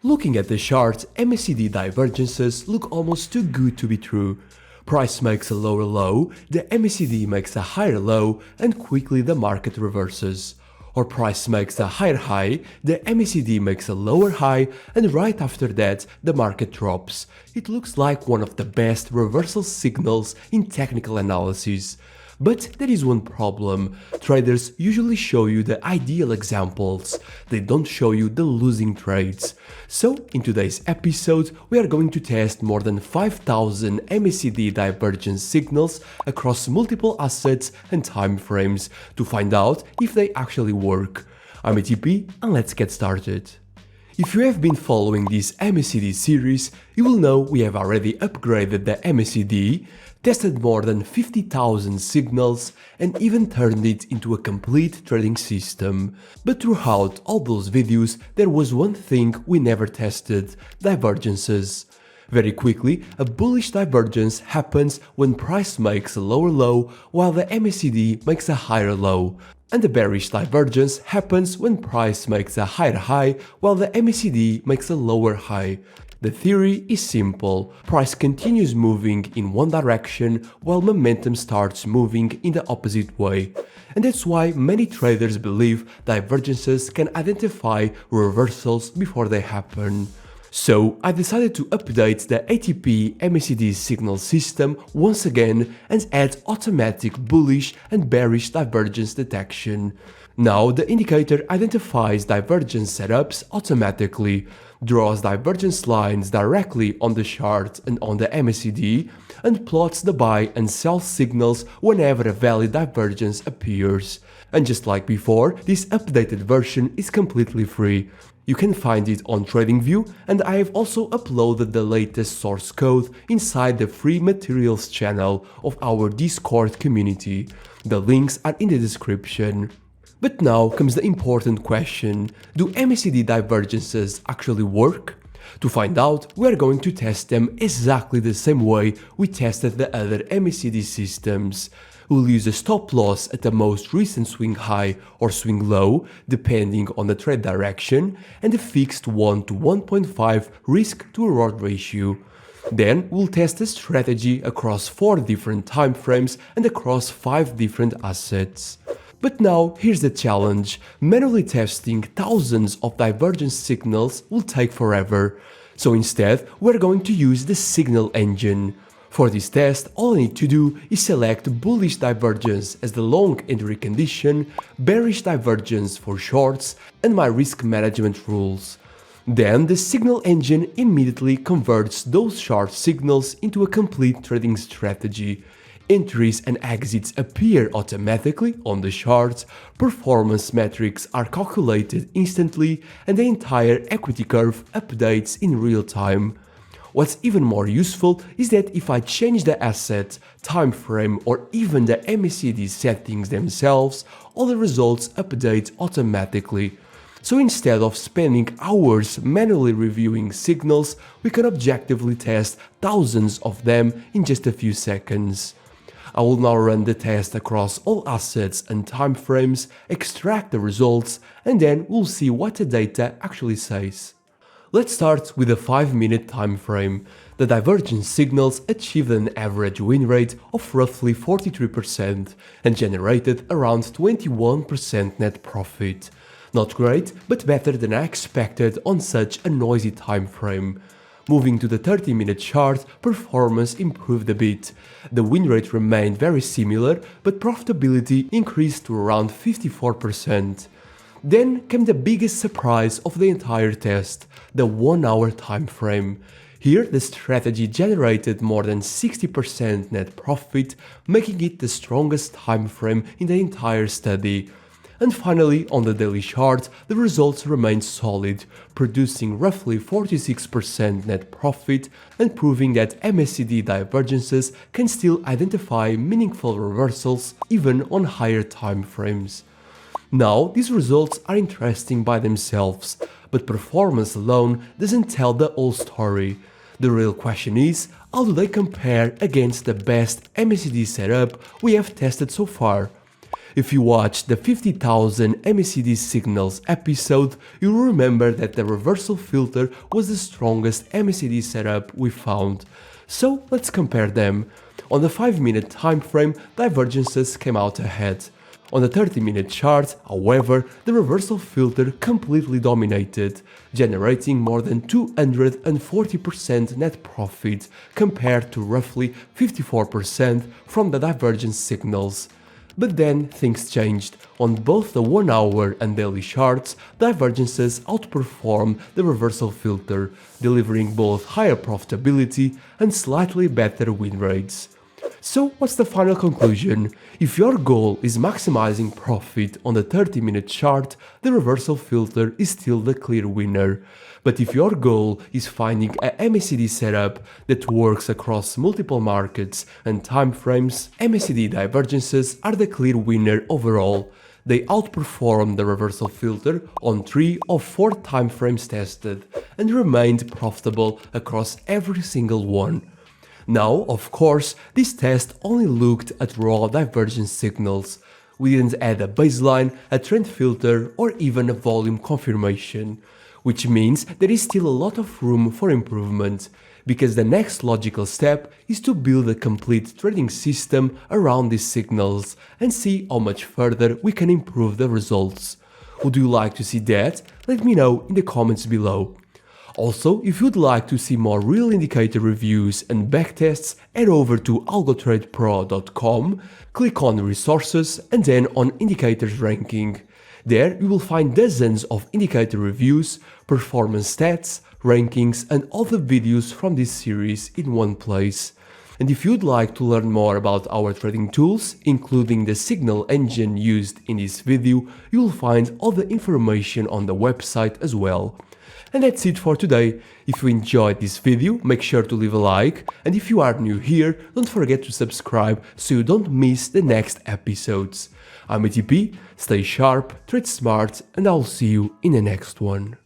Looking at the chart, MACD divergences look almost too good to be true. Price makes a lower low, the MACD makes a higher low, and quickly the market reverses. Or price makes a higher high, the MACD makes a lower high, and right after that the market drops. It looks like one of the best reversal signals in technical analysis. But there is one problem. Traders usually show you the ideal examples. They don't show you the losing trades. So, in today's episode, we are going to test more than 5,000 MACD divergence signals across multiple assets and time frames to find out if they actually work. I'm ATP and let's get started. If you have been following this MACD series, you will know we have already upgraded the MACD, tested more than 50,000 signals, and even turned it into a complete trading system. But throughout all those videos, there was one thing we never tested: divergences. Very quickly, a bullish divergence happens when price makes a lower low while the MACD makes a higher low. And the bearish divergence happens when price makes a higher high while the MACD makes a lower high. The theory is simple. Price continues moving in one direction while momentum starts moving in the opposite way. And that's why many traders believe divergences can identify reversals before they happen. So I decided to update the ATP MACD signal system once again and add automatic bullish and bearish divergence detection. Now the indicator identifies divergence setups automatically, draws divergence lines directly on the chart and on the MACD, and plots the buy and sell signals whenever a valid divergence appears. And just like before, this updated version is completely free. You can find it on TradingView, and I have also uploaded the latest source code inside the free materials channel of our Discord community. The links are in the description. But now comes the important question: do MACD divergences actually work? To find out, we are going to test them exactly the same way we tested the other MACD systems. We'll use a stop loss at the most recent swing high or swing low, depending on the trade direction, and a fixed 1 to 1.5 risk to reward ratio. Then we'll test the strategy across 4 different time frames and across 5 different assets. But now here's the challenge: manually testing thousands of divergence signals will take forever. So instead, we're going to use the signal engine. For this test, all I need to do is select bullish divergence as the long entry condition, bearish divergence for shorts, and my risk management rules. Then the signal engine immediately converts those short signals into a complete trading strategy. Entries and exits appear automatically on the chart, performance metrics are calculated instantly, and the entire equity curve updates in real time. What's even more useful is that if I change the asset, time frame, or even the MACD settings themselves, all the results update automatically. So instead of spending hours manually reviewing signals, we can objectively test thousands of them in just a few seconds. I will now run the test across all assets and time frames, extract the results, and then we'll see what the data actually says. Let's start with a 5-minute time frame. The divergence signals achieved an average win rate of roughly 43% and generated around 21% net profit. Not great, but better than I expected on such a noisy time frame. Moving to the 30-minute chart, performance improved a bit. The win rate remained very similar, but profitability increased to around 54%. Then came the biggest surprise of the entire test: the 1-hour time frame. Here the strategy generated more than 60% net profit, making it the strongest time frame in the entire study. And finally, on the daily chart, the results remained solid, producing roughly 46% net profit and proving that MACD divergences can still identify meaningful reversals even on higher time frames. Now, these results are interesting by themselves, but performance alone doesn't tell the whole story. The real question is, how do they compare against the best MACD setup we have tested so far? If you watched the 50,000 MACD signals episode, you'll remember that the reversal filter was the strongest MACD setup we found. So let's compare them. On the 5-minute time frame, divergences came out ahead. On the 30-minute chart, however, the reversal filter completely dominated, generating more than 240% net profit compared to roughly 54% from the divergence signals. But then things changed. On both the 1-hour and daily charts, divergences outperformed the reversal filter, delivering both higher profitability and slightly better win rates. So what's the final conclusion? If your goal is maximizing profit on the 30-minute chart, the reversal filter is still the clear winner. But if your goal is finding a MACD setup that works across multiple markets and timeframes, MACD divergences are the clear winner overall. They outperformed the reversal filter on 3 of 4 timeframes tested and remained profitable across every single one. Now, of course, this test only looked at raw divergence signals. We didn't add a baseline, a trend filter, or even a volume confirmation, which means there is still a lot of room for improvement, because the next logical step is to build a complete trading system around these signals and see how much further we can improve the results. Would you like to see that? Let me know in the comments below. Also, if you'd like to see more real indicator reviews and backtests, head over to algotradepro.com, click on resources and then on indicators ranking. There you will find dozens of indicator reviews, performance stats, rankings and other videos from this series in one place. And if you'd like to learn more about our trading tools, including the signal engine used in this video, you'll find all the information on the website as well. And that's it for today. If you enjoyed this video, make sure to leave a like, and if you are new here, don't forget to subscribe so you don't miss the next episodes. I'm ATP, stay sharp, trade smart, and I'll see you in the next one.